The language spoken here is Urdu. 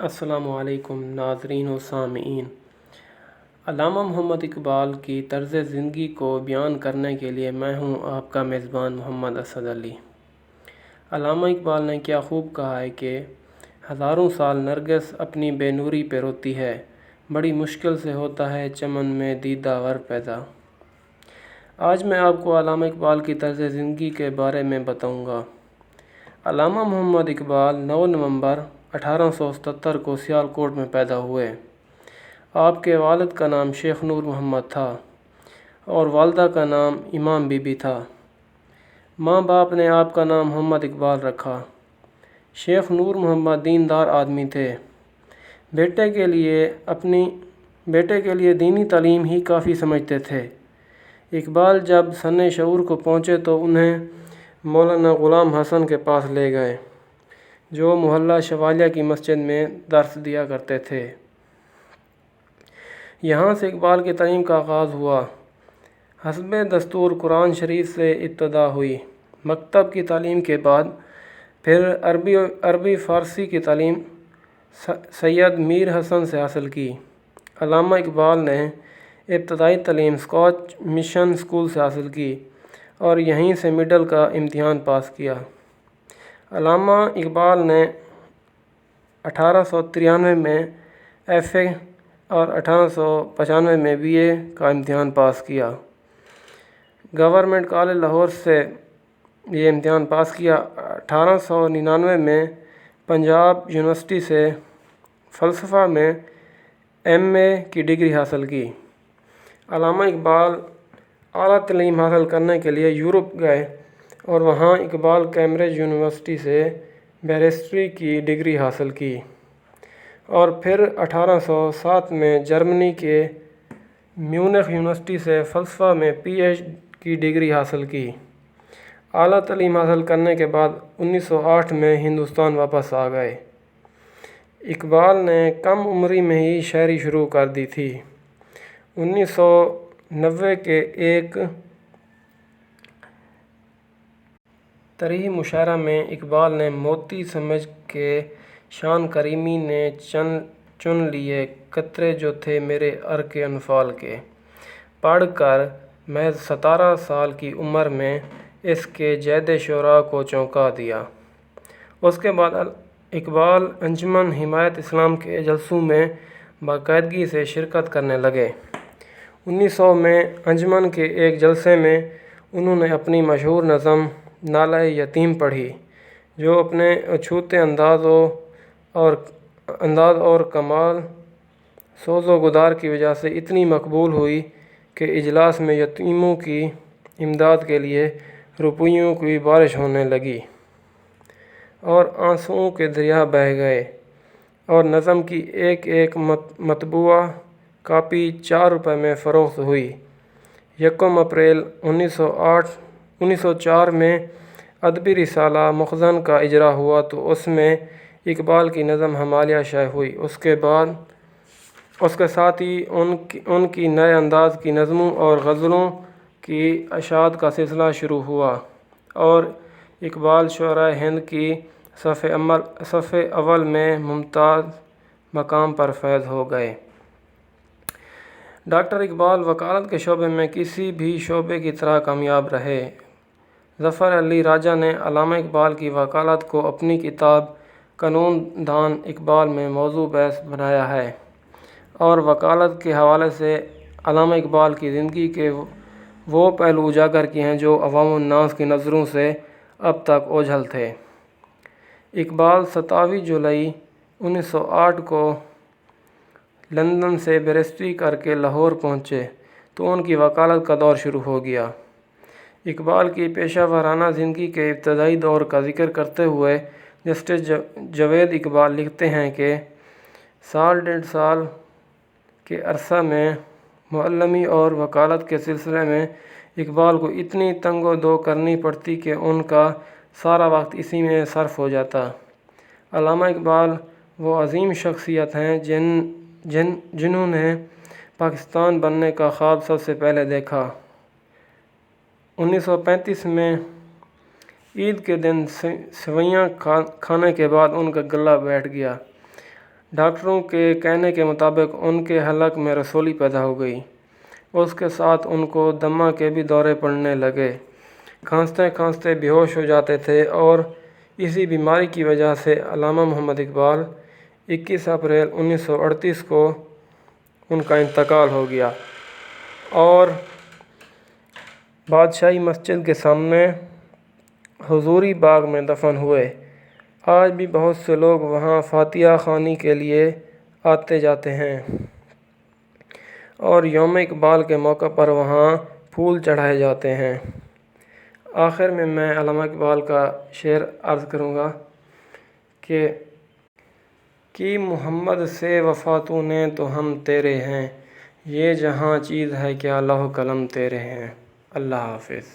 السلام علیکم ناظرین و سامعین۔ علامہ محمد اقبال کی طرز زندگی کو بیان کرنے کے لیے میں ہوں آپ کا میزبان محمد اسد علی۔ علامہ اقبال نے کیا خوب کہا ہے کہ ہزاروں سال نرگس اپنی بے نوری پہ روتی ہے، بڑی مشکل سے ہوتا ہے چمن میں دیدہ ور پیدا۔ آج میں آپ کو علامہ اقبال کی طرز زندگی کے بارے میں بتاؤں گا۔ علامہ محمد اقبال 9 نومبر 1877 کو سیالکوٹ میں پیدا ہوئے۔ آپ کے والد کا نام شیخ نور محمد تھا اور والدہ کا نام امام بی بی تھا۔ ماں باپ نے آپ کا نام محمد اقبال رکھا۔ شیخ نور محمد دیندار آدمی تھے۔ بیٹے کے لیے دینی تعلیم ہی کافی سمجھتے تھے۔ اقبال جب سن شعور کو پہنچے تو انہیں مولانا غلام حسن کے پاس لے گئے، جو محلہ شوالیہ کی مسجد میں درس دیا کرتے تھے۔ یہاں سے اقبال کی تعلیم کا آغاز ہوا۔ حسب دستور قرآن شریف سے ابتدا ہوئی۔ مکتب کی تعلیم کے بعد پھر عربی فارسی کی تعلیم سید میر حسن سے حاصل کی۔ علامہ اقبال نے ابتدائی تعلیم اسکاچ مشن اسکول سے حاصل کی اور یہیں سے مڈل کا امتحان پاس کیا۔ علامہ اقبال نے 1893 میں ایف اے اور 1895 میں بی اے کا امتحان پاس کیا۔ گورنمنٹ کالج لاہور سے یہ امتحان پاس کیا۔ 1899 میں پنجاب یونیورسٹی سے فلسفہ میں ایم اے کی ڈگری حاصل کی۔ علامہ اقبال اعلیٰ تعلیم حاصل کرنے کے لیے یورپ گئے اور وہاں اقبال کیمبرج یونیورسٹی سے بیرسٹری کی ڈگری حاصل کی اور پھر 1807 میں جرمنی کے میونخ یونیورسٹی سے فلسفہ میں پی ایچ کی ڈگری حاصل کی۔ اعلیٰ تعلیم حاصل کرنے کے بعد 1908 میں ہندوستان واپس آ گئے۔ اقبال نے کم عمری میں ہی شاعری شروع کر دی تھی۔ 1990 کے ایک طرح مشاعرہ میں اقبال نے موتی سمجھ کے شان کریمی نے چن لیے قطرے جو تھے میرے عرق انفال کے، پڑھ کر محض 17 سال کی عمر میں اس کے جید شعراء کو چونکا دیا۔ اس کے بعد اقبال انجمن حمایت اسلام کے جلسوں میں باقاعدگی سے شرکت کرنے لگے۔ 1900 میں انجمن کے ایک جلسے میں انہوں نے اپنی مشہور نظم نالہ یتیم پڑھی، جو اپنے اچھوتے انداز اور کمال سوز و گدار کی وجہ سے اتنی مقبول ہوئی کہ اجلاس میں یتیموں کی امداد کے لیے روپیوں کی بارش ہونے لگی اور آنسوؤں کے دریا بہہ گئے اور نظم کی ایک مطبوعہ کاپی 4 روپے میں فروخت ہوئی۔ 1 اپریل 1904 میں ادبی رسالہ مخزن کا اجرا ہوا تو اس میں اقبال کی نظم ہمالیہ شائع ہوئی۔ اس کے ساتھ ہی ان کی نئے انداز کی نظموں اور غزلوں کی اشاعت کا سلسلہ شروع ہوا اور اقبال شعرائے ہند کی صف اول میں ممتاز مقام پر فائز ہو گئے۔ ڈاکٹر اقبال وکالت کے شعبے میں کسی بھی شعبے کی طرح کامیاب رہے۔ ظفر علی راجہ نے علامہ اقبال کی وکالت کو اپنی کتاب قانون دان اقبال میں موضوع بحث بنایا ہے اور وکالت کے حوالے سے علامہ اقبال کی زندگی کے وہ پہلو اجاگر کیے ہیں جو عوام الناس کی نظروں سے اب تک اوجھل تھے۔ اقبال 27 جولائی 1908 کو لندن سے بیرسٹری کر کے لاہور پہنچے تو ان کی وکالت کا دور شروع ہو گیا۔ اقبال کی پیشہ ورانہ زندگی کے ابتدائی دور کا ذکر کرتے ہوئے جسٹس جاوید اقبال لکھتے ہیں کہ 1.5 سال کے عرصہ میں معلمی اور وکالت کے سلسلے میں اقبال کو اتنی تنگ و دو کرنی پڑتی کہ ان کا سارا وقت اسی میں صرف ہو جاتا۔ علامہ اقبال وہ عظیم شخصیت ہیں جنہوں نے پاکستان بننے کا خواب سب سے پہلے دیکھا۔ 1935 میں عید کے دن سوئیاں کھانے کے بعد ان کا گلا بیٹھ گیا۔ ڈاکٹروں کے کہنے کے مطابق ان کے حلق میں رسولی پیدا ہو گئی۔ اس کے ساتھ ان کو دمہ کے بھی دورے پڑنے لگے، کھانستے کھانستے بے ہوش ہو جاتے تھے، اور اسی بیماری کی وجہ سے علامہ محمد اقبال 21 اپریل 1938 کو ان کا انتقال ہو گیا اور بادشاہی مسجد کے سامنے حضوری باغ میں دفن ہوئے۔ آج بھی بہت سے لوگ وہاں فاتحہ خوانی کے لیے آتے جاتے ہیں اور یوم اقبال کے موقع پر وہاں پھول چڑھائے جاتے ہیں۔ آخر میں علامہ اقبال کا شعر عرض کروں گا کہ کی محمد سے وفا تو نے تو ہم تیرے ہیں، یہ جہاں چیز ہے کیا لوح قلم تیرے ہیں۔ اللہ حافظ۔